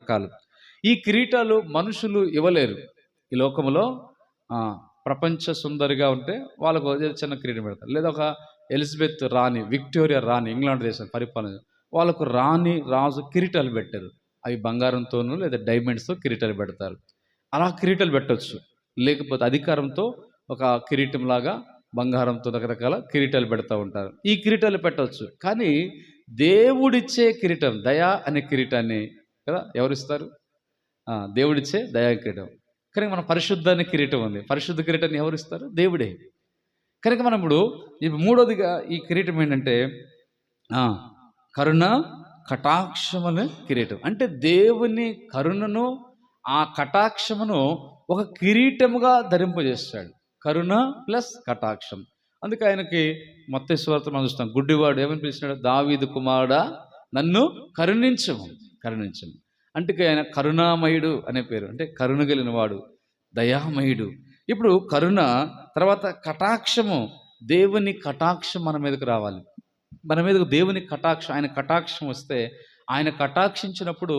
రకరకాలు. ఈ కిరీటాలు మనుషులు ఇవ్వలేరు. ఈ లోకంలో ప్రపంచ సుందరిగా ఉంటే వాళ్ళకు చిన్న కిరీటం పెడతారు. లేదా ఒక ఎలిజబెత్ రాణి, విక్టోరియా రాణి, ఇంగ్లాండ్ దేశం పరిపాలన, వాళ్ళకు రాణి రాజు కిరీటాలు పెట్టారు. అవి బంగారంతోనూ లేదా డైమండ్స్తో కిరీటాలు పెడతారు. అలా కిరీటాలు పెట్టవచ్చు. లేకపోతే అధికారంతో ఒక కిరీటం లాగా బంగారంతో రకరకాల కిరీటాలు పెడతా ఉంటారు. ఈ కిరీటాలు పెట్టవచ్చు. కానీ దేవుడిచ్చే కిరీటం, దయా అనే కిరీటాన్ని కదా ఎవరిస్తారు? దేవుడిచ్చే దయా కిరీటం. కనుక మన పరిశుద్ధ అనే కిరీటం ఉంది. పరిశుద్ధ కిరీటాన్ని ఎవరిస్తారు? దేవుడే. కనుక మనం ఇప్పుడు మూడోదిగా ఈ కిరీటం ఏంటంటే కరుణ కటాక్షం అనే కిరీటం. అంటే దేవుని కరుణను, ఆ కటాక్షమును ఒక కిరీటముగా ధరింపజేస్తాడు. కరుణ ప్లస్ కటాక్షం. అందుకే ఆయనకి మత్తయి సువార్త మనం చూస్తాం, గుడ్డివాడు ఏమని పిలిచినాడు? దావీదు కుమారుడా నన్ను కరుణించము. అంటే ఆయన కరుణామయుడు అనే పేరు. అంటే కరుణ కలిగిన వాడు, దయామయుడు. ఇప్పుడు కరుణ తర్వాత కటాక్షము. దేవుని కటాక్షం మన మీదకు రావాలి. మన మీదకు దేవుని కటాక్షం, ఆయన కటాక్షం వస్తే, ఆయన కటాక్షించినప్పుడు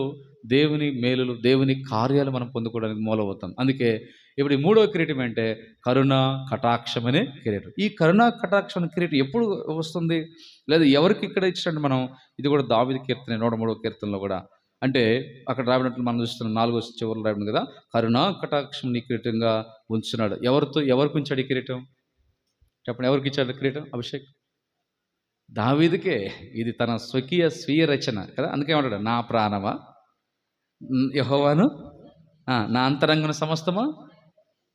దేవుని మేలులు, దేవుని కార్యాలు మనం పొందుకోవడానికి మూలవుతాం. అందుకే ఇప్పుడు ఈ మూడవ కిరీటం అంటే కరుణ కటాక్షం అనే కిరీటం. ఈ కరుణ కటాక్షం అనే కిరీటం ఎప్పుడు వస్తుంది, లేదా ఎవరికి ఇక్కడ ఇచ్చినట్టు మనం, ఇది కూడా దావీదు కీర్తన 103వ కీర్తనలో కూడా, అంటే అక్కడ రాబడినట్లు మనం చూస్తున్నాం 4వ చివరిలో రాబడింది కదా, కరుణ కటాక్షం నీ కిరీటంగా ఉంచున్నాడు. ఎవరికి ఉంచాడు ఈ కిరీటం? చెప్పండి, ఎవరికి ఇచ్చాడు కిరీటం? అభిషేక్ దావీదుకే. ఇది తన స్వీయ రచన కదా. అందుకే ఏమంటాడు? నా ప్రాణమా యెహోవాను, నా అంతరంగన సమస్తమా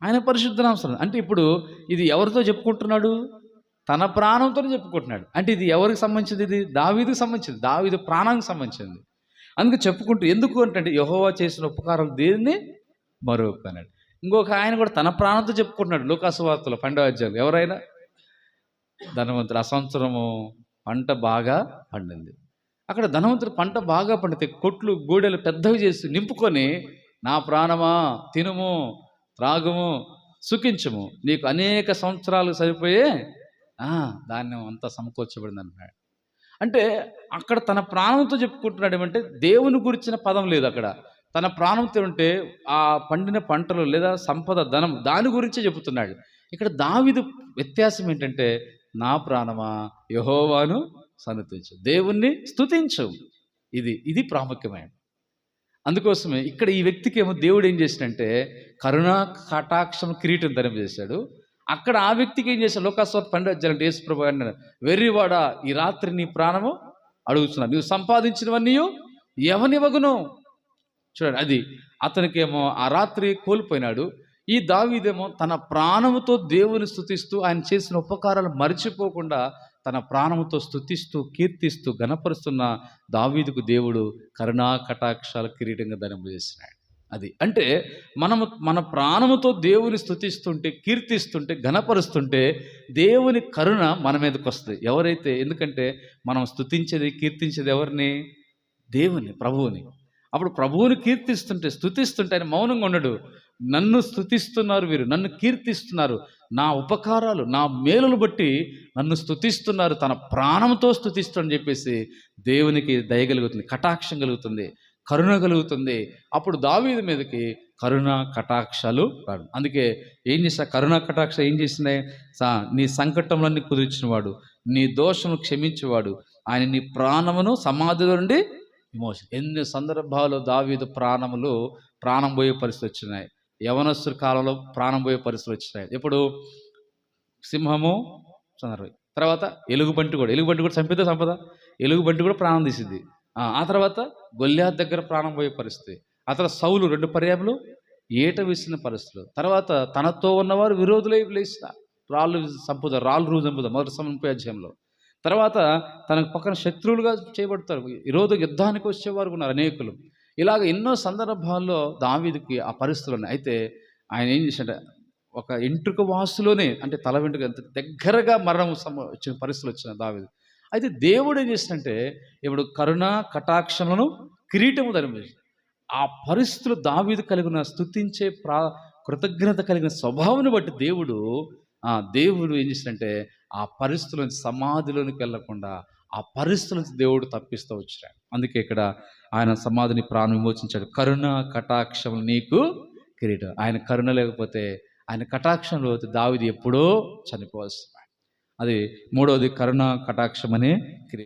ఆయన పరిశుద్ధ నామమున. అంటే ఇప్పుడు ఇది ఎవరితో చెప్పుకుంటున్నాడు? తన ప్రాణంతో చెప్పుకుంటున్నాడు. అంటే ఇది ఎవరికి సంబంధించింది? ఇది దావీదుకు సంబంధించింది, దావీదు ప్రాణానికి సంబంధించింది. అందుకే చెప్పుకుంటూ, ఎందుకు అంటే యెహోవా చేసిన ఉపకారం దేన్ని మరొకనాడు. ఇంకొక ఆయన కూడా తన ప్రాణంతో చెప్పుకుంటున్నాడు. లూకాసు వార్తలో 12వ అధ్యాయం. ఎవరైనా ధనవంతుడు, ఆ సంవత్సరము పంట బాగా పండింది. అక్కడ ధనవంతుడు పంట బాగా పండితే కొట్లు గూడెలు పెద్దవి చేసి నింపుకొని, నా ప్రాణమా తినుము త్రాగుము సుఖించుము, నీకు అనేక సంవత్సరాలు సరిపోయే ధాన్యం అంతా సమకూర్చబడింది అంటున్నాడు. అంటే అక్కడ తన ప్రాణంతో చెప్పుకుంటున్నాడు. ఏమంటే దేవుని గురించిన పదం లేదు అక్కడ. తన ప్రాణంతో ఉంటే ఆ పండిన పంటలు లేదా సంపద, ధనం, దాని గురించే చెబుతున్నాడు. ఇక్కడ దావీదు వ్యత్యాసం ఏంటంటే, నా ప్రాణమా యెహోవాను సన్నుతించు, దేవుణ్ణి స్తుతించు. ఇది ప్రాముఖ్యమైన. అందుకోసమే ఇక్కడ ఈ వ్యక్తికి ఏమో దేవుడు ఏం చేసినంటే కరుణా కటాక్షం కిరీటం ధరింపజేశాడు. అక్కడ ఆ వ్యక్తికి ఏం చేశాడు? లూకాసు వార్త 12వ అధ్యాయం యేసు ప్రభువు అన్నాడు, వెర్రివాడా ఈ రాత్రి నీ ప్రాణము అడుగుతున్నా, నువ్వు సంపాదించినవన్నీ ఎవనివ్వగును. చూడండి, అది అతనికేమో ఆ రాత్రి కోల్పోయినాడు. ఈ దావీదేమో తన ప్రాణముతో దేవుని స్తుతిస్తూ, ఆయన చేసిన ఉపకారాలు మర్చిపోకుండా తన ప్రాణముతో స్తుతిస్తూ, కీర్తిస్తూ, గణపరుస్తున్న దావీదుకు దేవుడు కరుణా కటాక్షాల కిరీటంగా ధరింపజేసినాడు. అది అంటే మనము మన ప్రాణముతో దేవుని స్తుతిస్తుంటే, కీర్తిస్తుంటే, ఘనపరుస్తుంటే దేవుని కరుణ మన మీదకి వస్తుంది. ఎవరైతే, ఎందుకంటే మనం స్తుతించేది, కీర్తించేది ఎవరిని? దేవుని, ప్రభువుని. అప్పుడు ప్రభువుని కీర్తిస్తుంటే, స్తుతిస్తుంటే ఆయన మౌనంగా ఉండడు. నన్ను స్తుతిస్తున్నారు వీరు, నన్ను కీర్తిస్తున్నారు, నా ఉపకారాలు, నా మేలును బట్టి నన్ను స్తుతిస్తున్నారు, తన ప్రాణంతో స్తుతిస్తారని చెప్పేసి దేవునికి దయ కలుగుతుంది, కటాక్షం కలుగుతుంది, కరుణ కలుగుతుంది. అప్పుడు దావీదు మీదకి కరుణ కటాక్షాలు రాడు. అందుకే ఏం చేసా? కరుణ కటాక్ష ఏం చేసినాయి? నీ సంకటములన్నీ కుదిర్చినవాడు, నీ దోషము క్షమించేవాడు, ఆయన నీ ప్రాణమును సమాధిలో నుండి విమోచన. ఎన్ని సందర్భాలు దావీదు ప్రాణం పోయే పరిస్థితి వచ్చినాయి. యవనస్తుల కాలంలో ప్రాణం పోయే పరిస్థితులు వచ్చినాయి. ఇప్పుడు సింహము సందర్భం, తర్వాత ఎలుగుబంటి కూడా చంపితే సంపద, ఎలుగుబంటి కూడా ప్రాణం తీసింది. ఆ తర్వాత గొల్యాత్ దగ్గర ప్రాణం పోయే పరిస్థితి. ఆ తర్వాత సౌలు 2 పర్యాములు ఏట వేసిన పరిస్థితులు. తర్వాత తనతో ఉన్నవారు విరోధులై లేచిన రాళ్ళు చంపుతారు, మొదటి 30వ అధ్యాయంలో. తర్వాత తనకు పక్కన శత్రువులుగా చేయబడతారు, ఈరోజు యుద్ధానికి వచ్చేవారు ఉన్నారు అనేకులు. ఇలాగ ఎన్నో సందర్భాల్లో దావీదుకి ఆ పరిస్థితులు ఉన్నాయి. అయితే ఆయన ఏం చేశాడు? ఒక ఎంట్రుక వాసులోనే, అంటే తల వెంట్రుక ఎంత దగ్గరగా మరణం వచ్చిన పరిస్థితులు వచ్చిన దావీదు. అయితే దేవుడు ఏం చేసినంటే ఇప్పుడు కరుణ కటాక్షములను కిరీటము ధరింపజేసి, ఆ పరిస్థితులు దావీదు కలిగిన స్తుతించే కృతజ్ఞత కలిగిన స్వభావాన్ని బట్టి దేవుడు ఏం చేసినంటే ఆ పరిస్థితులను సమాధిలోనికి వెళ్లకుండా ఆ పరిస్థితుల నుంచి దేవుడు తప్పిస్తూ వచ్చాడు. అందుకే ఇక్కడ ఆయన సమాధిని ప్రాణం విమోచించాడు. కరుణ కటాక్షం నీకు కిరీటం. ఆయన కరుణ లేకపోతే, ఆయన కటాక్షం లేకపోతే దావీదు ఎప్పుడో చనిపోవాల్సింది. అది మూడవది, కరుణ కటాక్షం అనే కిరీటం.